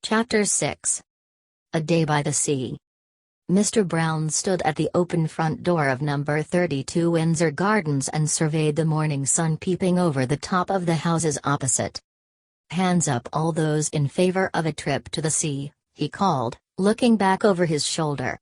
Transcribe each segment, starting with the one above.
Chapter 6. A Day by the Sea. Mr. Brown stood at the open front door of number 32 Windsor Gardens and surveyed the morning sun peeping over the top of the houses opposite. "Hands up all those in favor of a trip to the sea," he called, looking back over his shoulder.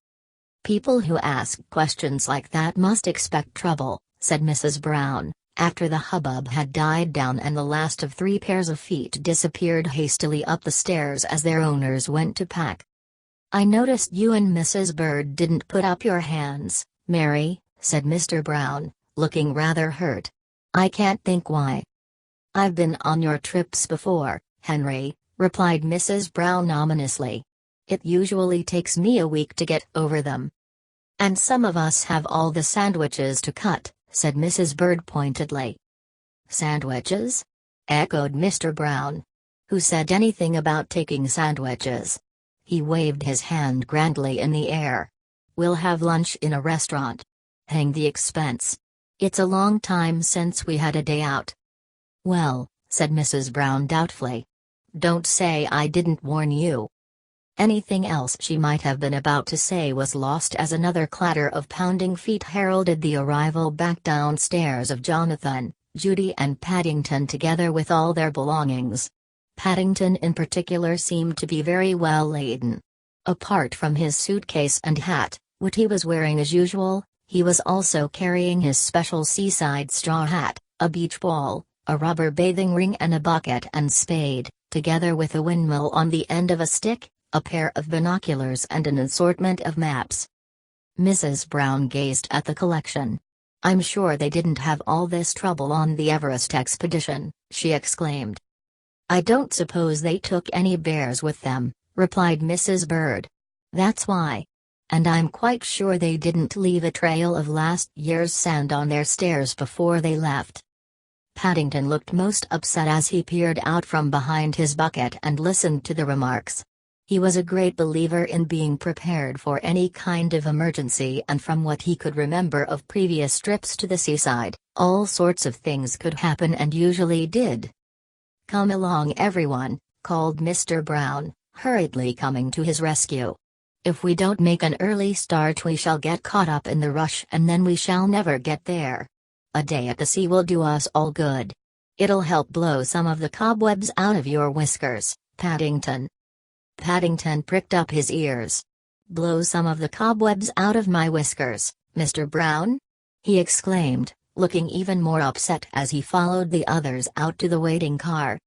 "People who ask questions like that must expect trouble," said Mrs. Brown, after the hubbub had died down and the last of 3 pairs of feet disappeared hastily up the stairs as their owners went to pack. "I noticed you and Mrs. Bird didn't put up your hands, Mary," said Mr. Brown, looking rather hurt. "I can't think why." "I've been on your trips before, Henry," replied Mrs. Brown ominously. "It usually takes me a week to get over them." "And some of us have all the sandwiches to cut," said Mrs. Bird pointedly. "Sandwiches?" echoed Mr. Brown. "Who said anything about taking sandwiches?" He waved his hand grandly in the air. "We'll have lunch in a restaurant. Hang the expense. It's a long time since we had a day out." "Well," said Mrs. Brown doubtfully. "Don't say I didn't warn you." Anything else she might have been about to say was lost as another clatter of pounding feet heralded the arrival back downstairs of Jonathan, Judy and Paddington together with all their belongings. Paddington in particular seemed to be very well laden. Apart from his suitcase and hat, which he was wearing as usual, he was also carrying his special seaside straw hat, a beach ball, a rubber bathing ring and a bucket and spade, together with a windmill on the end of a stick, a pair of binoculars and an assortment of maps. Mrs. Brown gazed at the collection. "I'm sure they didn't have all this trouble on the Everest expedition," she exclaimed. "I don't suppose they took any bears with them," replied Mrs. Bird. "That's why. And I'm quite sure they didn't leave a trail of last year's sand on their stairs before they left." Paddington looked most upset as he peered out from behind his bucket and listened to the remarks. He was a great believer in being prepared for any kind of emergency, and from what he could remember of previous trips to the seaside, all sorts of things could happen and usually did. "Come along everyone," called Mr. Brown, hurriedly coming to his rescue. "If we don't make an early start we shall get caught up in the rush and then we shall never get there. A day at the sea will do us all good. It'll help blow some of the cobwebs out of your whiskers, Paddington." Paddington pricked up his ears. "Blow some of the cobwebs out of my whiskers, Mr. Brown?" he exclaimed, looking even more upset as he followed the others out to the waiting car.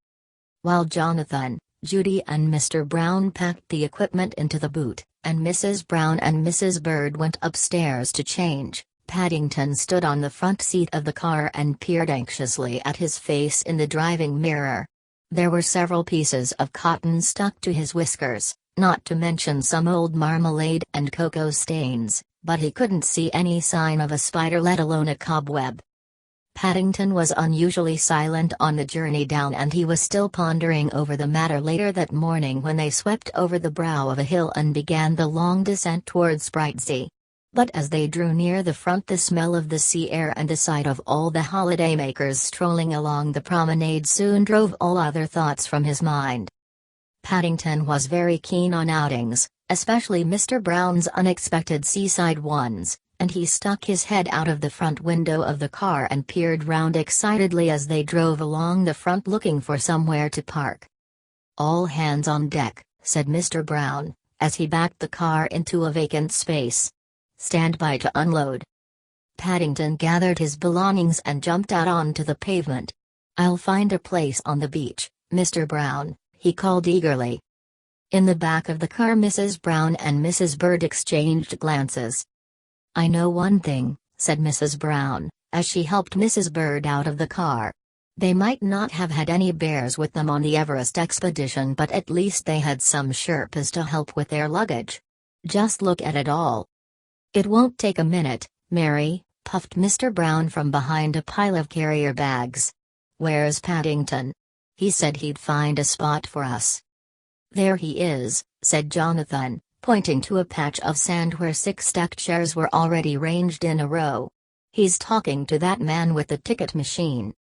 While Jonathan, Judy and Mr. Brown packed the equipment into the boot, and Mrs. Brown and Mrs. Bird went upstairs to change, Paddington stood on the front seat of the car and peered anxiously at his face in the driving mirror. There were several pieces of cotton stuck to his whiskers, not to mention some old marmalade and cocoa stains, but he couldn't see any sign of a spider, let alone a cobweb. Paddington was unusually silent on the journey down, and he was still pondering over the matter later that morning when they swept over the brow of a hill and began the long descent towards Brightsea. But as they drew near the front, the smell of the sea air and the sight of all the holidaymakers strolling along the promenade soon drove all other thoughts from his mind. Paddington was very keen on outings, especially Mr. Brown's unexpected seaside ones, and he stuck his head out of the front window of the car and peered round excitedly as they drove along the front looking for somewhere to park. "All hands on deck," said Mr. Brown, as he backed the car into a vacant space. "Stand by to unload." Paddington gathered his belongings and jumped out onto the pavement. "I'll find a place on the beach, Mr. Brown," he called eagerly. In the back of the car Mrs. Brown and Mrs. Bird exchanged glances. "I know one thing," said Mrs. Brown, as she helped Mrs. Bird out of the car. "They might not have had any bears with them on the Everest expedition, but at least they had some Sherpas to help with their luggage. Just look at it all." "It won't take a minute, Mary," puffed Mr. Brown from behind a pile of carrier bags. "Where's Paddington? He said he'd find a spot for us." "There he is," said Jonathan, pointing to a patch of sand where 6 stacked chairs were already ranged in a row. "He's talking to that man with the ticket machine."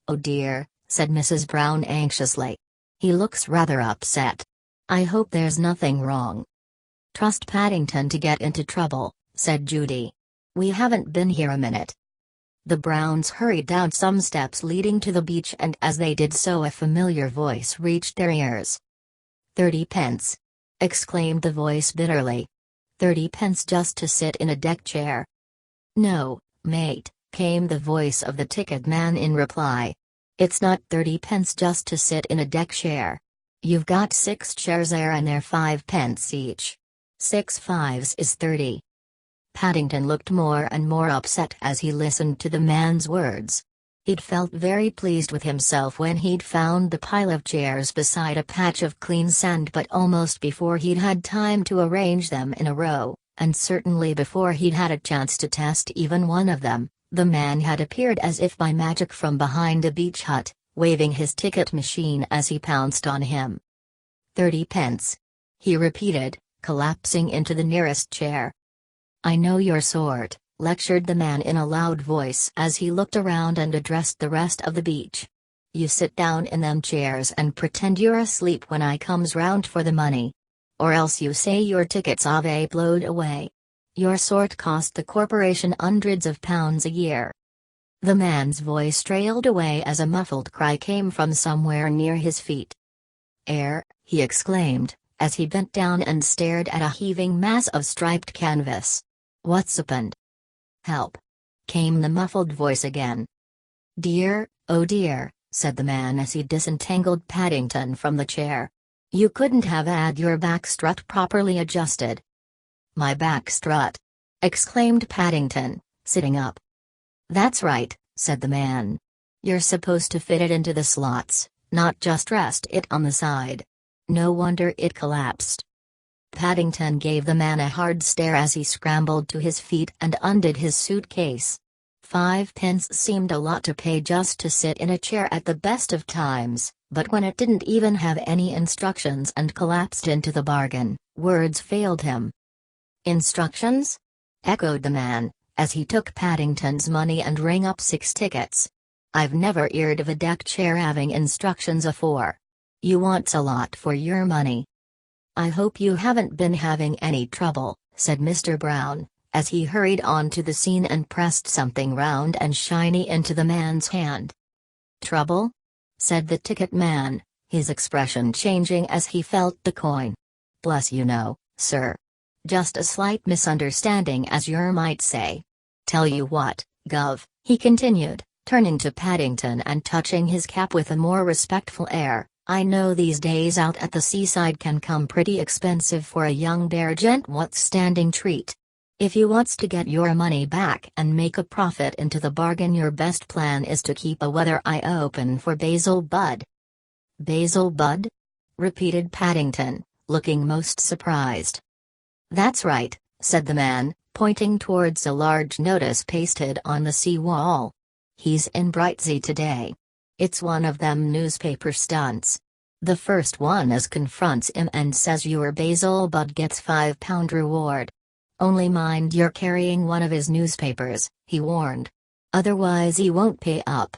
"Oh dear," said Mrs. Brown anxiously. "He looks rather upset." I hope there's nothing wrong. Trust Paddington to get into trouble, said Judy. We haven't been here a minute. The Browns hurried down some steps leading to the beach, and as they did so a familiar voice reached their ears. 30 pence! Exclaimed the voice bitterly. 30 pence just to sit in a deck chair. No, mate, came the voice of the ticket man in reply. It's not 30 pence just to sit in a deck chair. You've got 6 chairs there and they're 5 pence each. 6 fives is 30. Paddington looked more and more upset as he listened to the man's words. He'd felt very pleased with himself when he'd found the pile of chairs beside a patch of clean sand, but almost before he'd had time to arrange them in a row, and certainly before he'd had a chance to test even one of them, the man had appeared as if by magic from behind a beach hut, waving his ticket machine as he pounced on him. 30 pence. He repeated, collapsing into the nearest chair. I know your sort, lectured the man in a loud voice as he looked around and addressed the rest of the beach. You sit down in them chairs and pretend you're asleep when I comes round for the money. Or else you say your tickets ave blowed away. Your sort cost the corporation hundreds of pounds a year. The man's voice trailed away as a muffled cry came from somewhere near his feet. Air, he exclaimed, as he bent down and stared at a heaving mass of striped canvas. What's happened? Help! Came the muffled voice again. Dear, oh dear, said the man as he disentangled Paddington from the chair. You couldn't have had your back strut properly adjusted. My back strut! Exclaimed Paddington, sitting up. That's right, said the man. You're supposed to fit it into the slots, not just rest it on the side. No wonder it collapsed. Paddington gave the man a hard stare as he scrambled to his feet and undid his suitcase. 5 pence seemed a lot to pay just to sit in a chair at the best of times, but when it didn't even have any instructions and collapsed into the bargain, words failed him. Instructions? Echoed the man, as he took Paddington's money and rang up 6 tickets. I've never heard of a deck chair having instructions afore. You wants a lot for your money. I hope you haven't been having any trouble, said Mr. Brown, as he hurried onto the scene and pressed something round and shiny into the man's hand. Trouble? Said the ticket man, his expression changing as he felt the coin. Bless you no, sir. Just a slight misunderstanding, as you might say. Tell you what, Gov, he continued, turning to Paddington and touching his cap with a more respectful air. I know these days out at the seaside can come pretty expensive for a young bear gent what's standing treat. If you wants to get your money back and make a profit into the bargain, your best plan is to keep a weather eye open for Basil Budd. Basil Budd? Repeated Paddington, looking most surprised. That's right, said the man, pointing towards a large notice pasted on the sea wall. He's in Brightsea today. It's one of them newspaper stunts. The first one as confronts him and says your Basil Budd gets £5 reward. Only mind you're carrying one of his newspapers, he warned. Otherwise he won't pay up.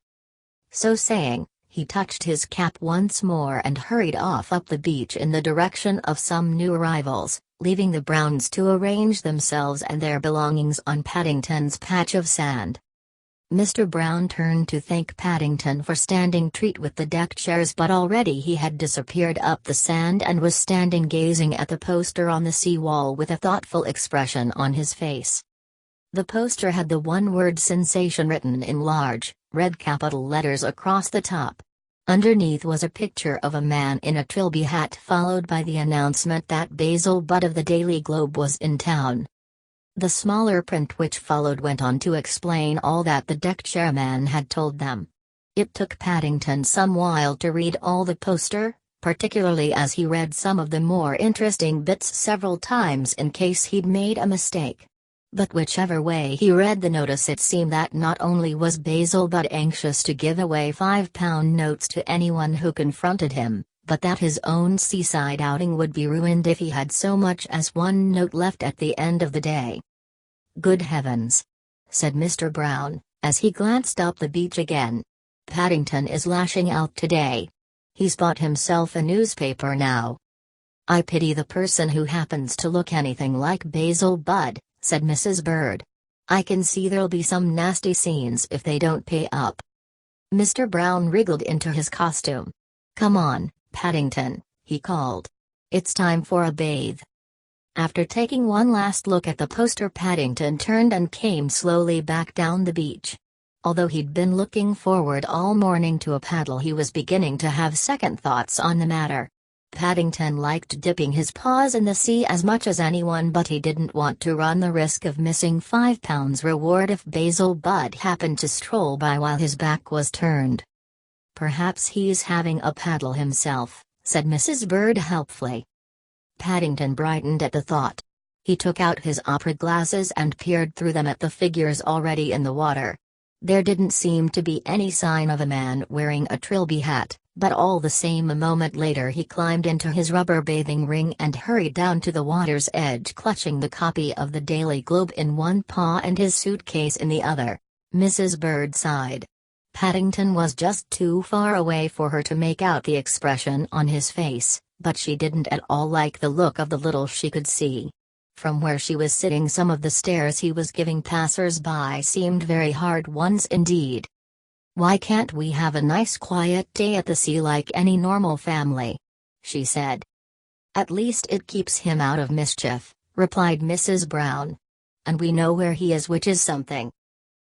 So saying, he touched his cap once more and hurried off up the beach in the direction of some new arrivals, leaving the Browns to arrange themselves and their belongings on Paddington's patch of sand. Mr. Brown turned to thank Paddington for standing treat with the deck chairs, but already he had disappeared up the sand and was standing gazing at the poster on the sea wall with a thoughtful expression on his face. The poster had the one-word sensation written in large, red capital letters across the top. Underneath was a picture of a man in a trilby hat, followed by the announcement that Basil Budd of the Daily Globe was in town. The smaller print which followed went on to explain all that the deck chairman had told them. It took Paddington some while to read all the poster, particularly as he read some of the more interesting bits several times in case he'd made a mistake. But whichever way he read the notice, it seemed that not only was Basil Budd anxious to give away £5 notes to anyone who confronted him, but that his own seaside outing would be ruined if he had so much as one note left at the end of the day. Good heavens! Said Mr. Brown, as he glanced up the beach again. Paddington is lashing out today. He's bought himself a newspaper now. "I pity the person who happens to look anything like Basil Budd," said Mrs. Bird. "I can see there'll be some nasty scenes if they don't pay up." Mr. Brown wriggled into his costume. "Come on, Paddington," he called. "It's time for a bathe." After taking one last look at the poster, Paddington turned and came slowly back down the beach. Although he'd been looking forward all morning to a paddle, he was beginning to have second thoughts on the matter. Paddington liked dipping his paws in the sea as much as anyone, but he didn't want to run the risk of missing £5 reward if Basil Budd happened to stroll by while his back was turned. "Perhaps he's having a paddle himself," said Mrs. Bird helpfully. Paddington brightened at the thought. He took out his opera glasses and peered through them at the figures already in the water. There didn't seem to be any sign of a man wearing a trilby hat, but all the same a moment later he climbed into his rubber bathing ring and hurried down to the water's edge, clutching the copy of the Daily Globe in one paw and his suitcase in the other. Mrs. Bird sighed. Paddington was just too far away for her to make out the expression on his face, but she didn't at all like the look of the little she could see. From where she was sitting, some of the stares he was giving passers-by seemed very hard ones indeed. "Why can't we have a nice quiet day at the sea like any normal family?" she said. "At least it keeps him out of mischief," replied Mrs. Brown. "And we know where he is, which is something."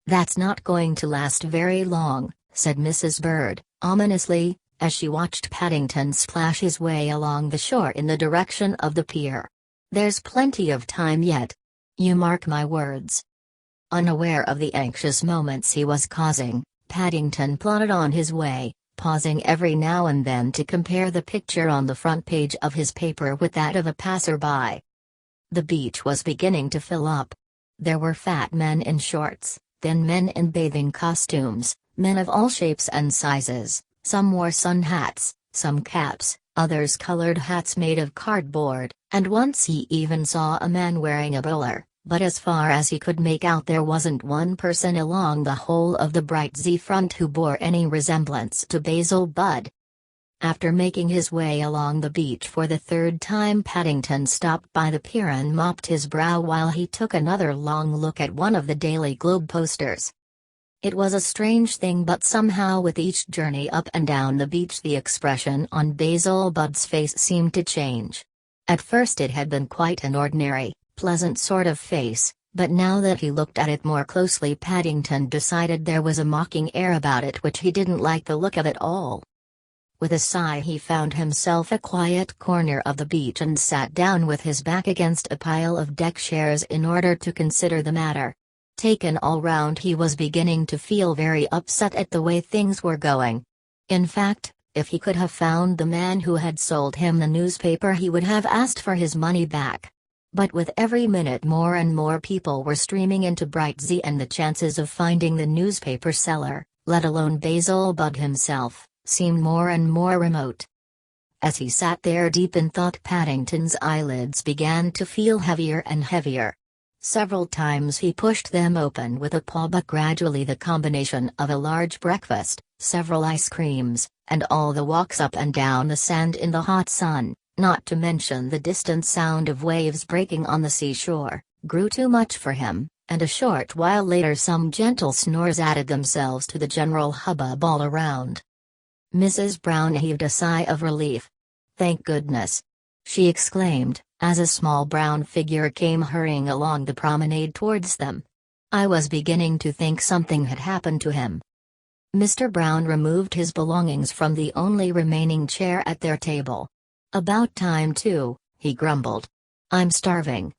"That's not going to last very long," said Mrs. Bird, ominously, as she watched Paddington splash his way along the shore in the direction of the pier. "There's plenty of time yet. You mark my words." Unaware of the anxious moments he was causing, Paddington plodded on his way, pausing every now and then to compare the picture on the front page of his paper with that of a passerby. The beach was beginning to fill up. There were fat men in shorts, thin men in bathing costumes, men of all shapes and sizes. Some wore sun hats, some caps, others colored hats made of cardboard, and once he even saw a man wearing a bowler, but as far as he could make out there wasn't one person along the whole of the Brightsea front who bore any resemblance to Basil Budd. After making his way along the beach for the third time, Paddington stopped by the pier and mopped his brow while he took another long look at one of the Daily Globe posters. It was a strange thing, but somehow with each journey up and down the beach the expression on Basil Budd's face seemed to change. At first it had been quite an ordinary, pleasant sort of face, but now that he looked at it more closely, Paddington decided there was a mocking air about it which he didn't like the look of at all. With a sigh he found himself a quiet corner of the beach and sat down with his back against a pile of deck chairs in order to consider the matter. Taken all round, he was beginning to feel very upset at the way things were going. In fact, if he could have found the man who had sold him the newspaper, he would have asked for his money back. But with every minute more and more people were streaming into Brightsea, and the chances of finding the newspaper seller, let alone Basil Budd himself, seemed more and more remote. As he sat there deep in thought, Paddington's eyelids began to feel heavier and heavier. Several times he pushed them open with a paw, but gradually the combination of a large breakfast, several ice creams, and all the walks up and down the sand in the hot sun, not to mention the distant sound of waves breaking on the seashore, grew too much for him, and a short while later some gentle snores added themselves to the general hubbub all around. Mrs. Brown heaved a sigh of relief. "Thank goodness!" she exclaimed, as a small brown figure came hurrying along the promenade towards them. "I was beginning to think something had happened to him." Mr. Brown removed his belongings from the only remaining chair at their table. "About time too," he grumbled. "I'm starving."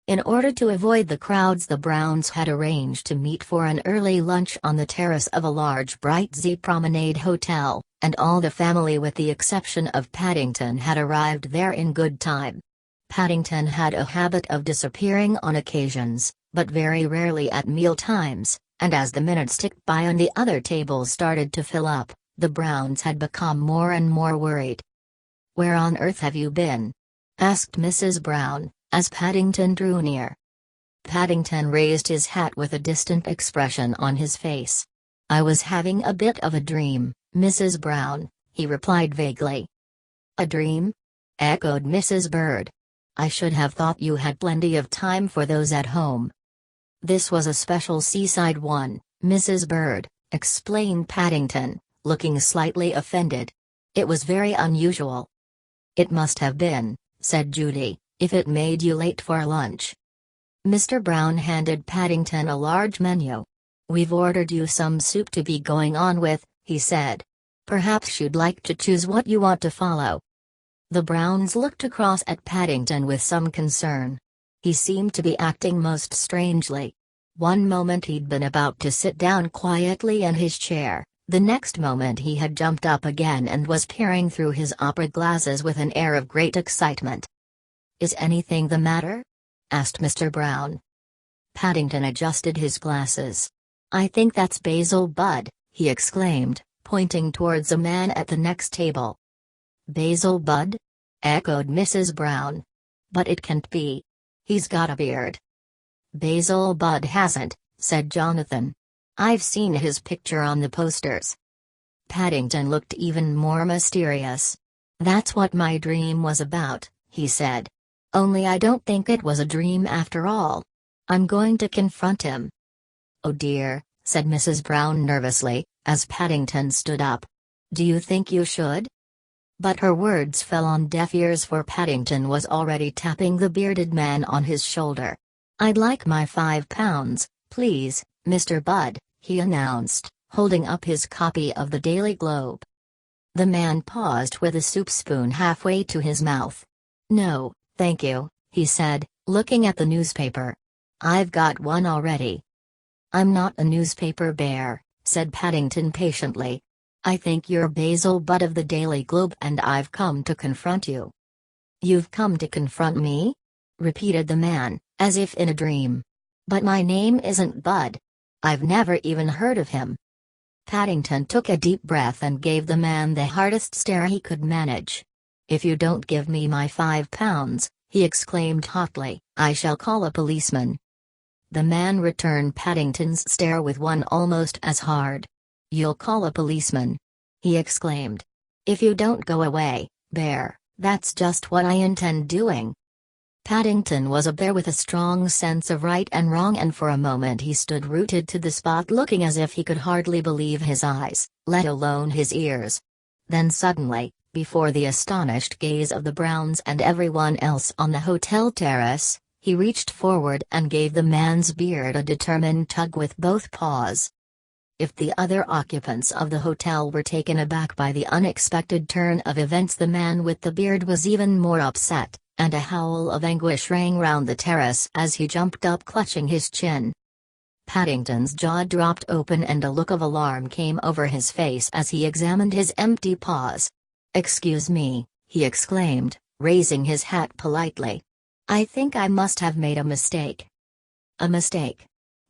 In order to avoid the crowds, the Browns had arranged to meet for an early lunch on the terrace of a large Brightsea Promenade hotel, and all the family with the exception of Paddington had arrived there in good time. Paddington had a habit of disappearing on occasions, but very rarely at meal times, and as the minutes ticked by and the other tables started to fill up, the Browns had become more and more worried. "Where on earth have you been?" asked Mrs. Brown, as Paddington drew near. Paddington raised his hat with a distant expression on his face. "I was having a bit of a dream, Mrs. Brown," he replied vaguely. "A dream?" echoed Mrs. Bird. "I should have thought you had plenty of time for those at home." "This was a special seaside one, Mrs. Bird," explained Paddington, looking slightly offended. "It was very unusual." "It must have been," said Judy, "if it made you late for lunch." Mr. Brown handed Paddington a large menu. "We've ordered you some soup to be going on with," he said. "Perhaps you'd like to choose what you want to follow." The Browns looked across at Paddington with some concern. He seemed to be acting most strangely. One moment he'd been about to sit down quietly in his chair, the next moment he had jumped up again and was peering through his opera glasses with an air of great excitement. "Is anything the matter?" asked Mr. Brown. Paddington adjusted his glasses. "I think that's Basil Budd," he exclaimed, pointing towards a man at the next table. "Basil Budd?" echoed Mrs. Brown. "But it can't be. He's got a beard." "Basil Budd hasn't," said Jonathan. "I've seen his picture on the posters." Paddington looked even more mysterious. "That's what my dream was about," he said. "Only I don't think it was a dream after all. I'm going to confront him." "Oh dear," said Mrs. Brown nervously, as Paddington stood up. "Do you think you should?" But her words fell on deaf ears, for Paddington was already tapping the bearded man on his shoulder. "I'd like my £5, please, Mr. Budd," he announced, holding up his copy of the Daily Globe. The man paused with a soup spoon halfway to his mouth. "No, thank you," he said, looking at the newspaper. "I've got one already." "I'm not a newspaper bear," said Paddington patiently. "I think you're Basil Budd of the Daily Globe and I've come to confront you." "You've come to confront me?" repeated the man, as if in a dream. "But my name isn't Budd. I've never even heard of him." Paddington took a deep breath and gave the man the hardest stare he could manage. "If you don't give me my £5, he exclaimed hotly, "I shall call a policeman." The man returned Paddington's stare with one almost as hard. "You'll call a policeman?" he exclaimed. "If you don't go away, Bear, that's just what I intend doing." Paddington was a bear with a strong sense of right and wrong, and for a moment he stood rooted to the spot, looking as if he could hardly believe his eyes, let alone his ears. Then suddenly, before the astonished gaze of the Browns and everyone else on the hotel terrace, he reached forward and gave the man's beard a determined tug with both paws. If the other occupants of the hotel were taken aback by the unexpected turn of events, the man with the beard was even more upset, and a howl of anguish rang round the terrace as he jumped up, clutching his chin. Paddington's jaw dropped open and a look of alarm came over his face as he examined his empty paws. "Excuse me," he exclaimed, raising his hat politely. "I think I must have made a mistake." "A mistake?"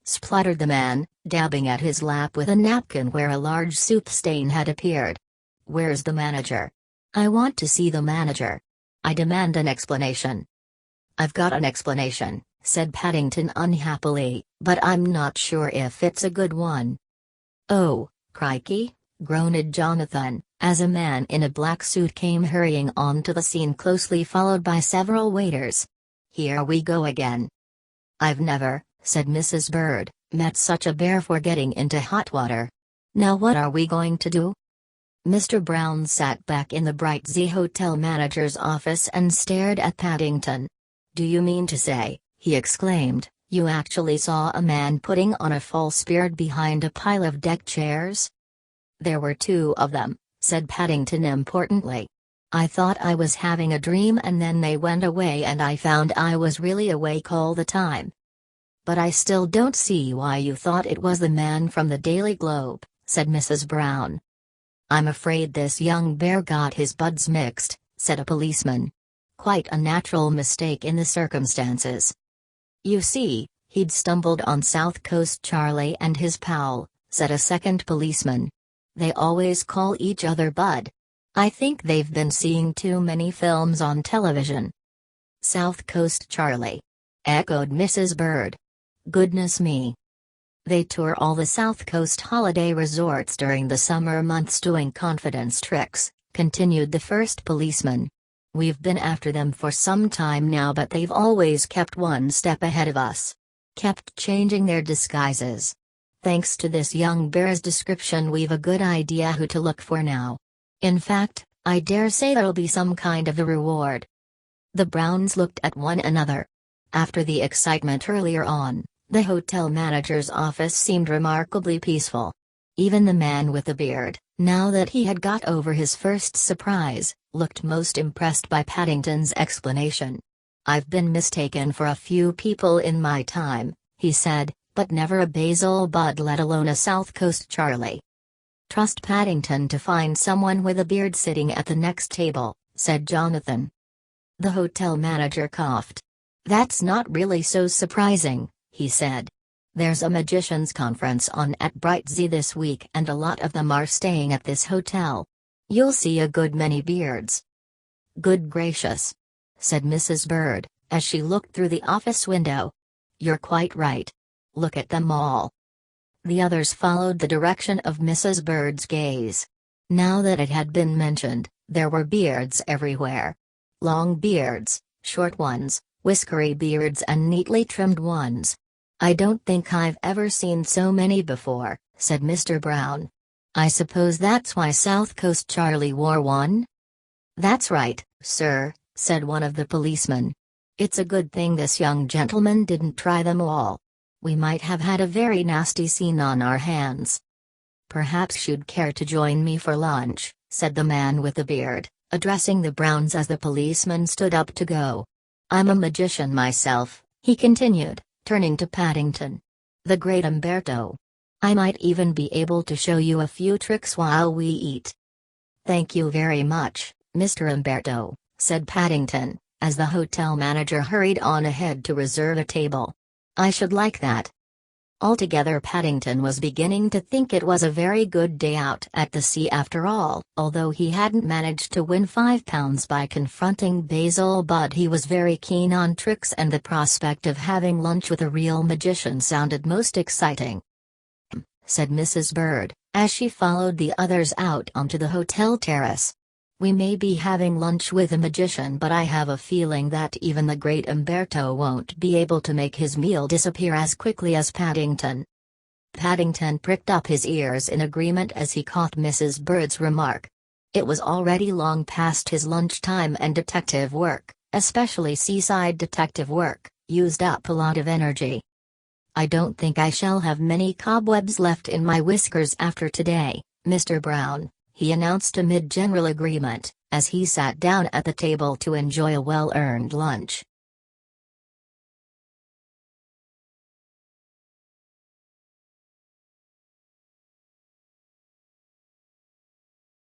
spluttered the man, dabbing at his lap with a napkin where a large soup stain had appeared. "Where's the manager? I want to see the manager. I demand an explanation." "I've got an explanation," said Paddington unhappily, "but I'm not sure if it's a good one." "Oh, crikey," groaned Jonathan, as a man in a black suit came hurrying onto the scene, closely followed by several waiters. "Here we go again." "I've never," said Mrs. Bird, "met such a bear for getting into hot water. Now what are we going to do?" Mr. Brown sat back in the Brightsea Hotel manager's office and stared at Paddington. "Do you mean to say," he exclaimed, "you actually saw a man putting on a false beard behind a pile of deck chairs?" "There were two of them," said Paddington importantly. "I thought I was having a dream and then they went away and I found I was really awake all the time." "But I still don't see why you thought it was the man from the Daily Globe," said Mrs. Brown. "I'm afraid this young bear got his buds mixed," said a policeman. "Quite a natural mistake in the circumstances. You see, he'd stumbled on South Coast Charlie and his pal," said a second policeman. "They always call each other Bud. I think they've been seeing too many films on television." "South Coast Charlie?" echoed Mrs. Bird. "Goodness me. They tour all the South Coast holiday resorts during the summer months doing confidence tricks," continued the first policeman. We've been after them for some time now, but they've always kept one step ahead of us. Kept changing their disguises. Thanks to this young bear's description, we've a good idea who to look for now. In fact, I dare say there'll be some kind of a reward." The Browns looked at one another. After the excitement earlier on, the hotel manager's office seemed remarkably peaceful. Even the man with the beard, now that he had got over his first surprise, looked most impressed by Paddington's explanation. "I've been mistaken for a few people in my time," he said, "but never a Basil Budd, let alone a South Coast Charlie." "Trust Paddington to find someone with a beard sitting at the next table," said Jonathan. The hotel manager coughed. "That's not really so surprising," he said. "There's a magician's conference on at Brightsea this week, and a lot of them are staying at this hotel. You'll see a good many beards." "Good gracious," said Mrs. Bird, as she looked through the office window. "You're quite right. Look at them all." The others followed the direction of Mrs. Bird's gaze. Now that it had been mentioned, there were beards everywhere. Long beards, short ones, whiskery beards, and neatly trimmed ones. "I don't think I've ever seen so many before," said Mr. Brown. "I suppose that's why South Coast Charlie wore one?" "That's right, sir," said one of the policemen. "It's a good thing this young gentleman didn't try them all. We might have had a very nasty scene on our hands." "Perhaps you'd care to join me for lunch," said the man with the beard, addressing the Browns as the policeman stood up to go. "I'm a magician myself," he continued, turning to Paddington. "The great Umberto. I might even be able to show you a few tricks while we eat." "Thank you very much, Mr. Umberto," said Paddington, as the hotel manager hurried on ahead to reserve a table. "I should like that." Altogether, Paddington was beginning to think it was a very good day out at the sea after all. Although he hadn't managed to win £5 by confronting Basil Budd, he was very keen on tricks, and the prospect of having lunch with a real magician sounded most exciting. Said Mrs. Bird, as she followed the others out onto the hotel terrace. "We may be having lunch with a magician, but I have a feeling that even the great Umberto won't be able to make his meal disappear as quickly as Paddington." Paddington pricked up his ears in agreement as he caught Mrs. Bird's remark. It was already long past his lunchtime, and detective work, especially seaside detective work, used up a lot of energy. "I don't think I shall have many cobwebs left in my whiskers after today, Mr. Brown," he announced amid general agreement, as he sat down at the table to enjoy a well-earned lunch.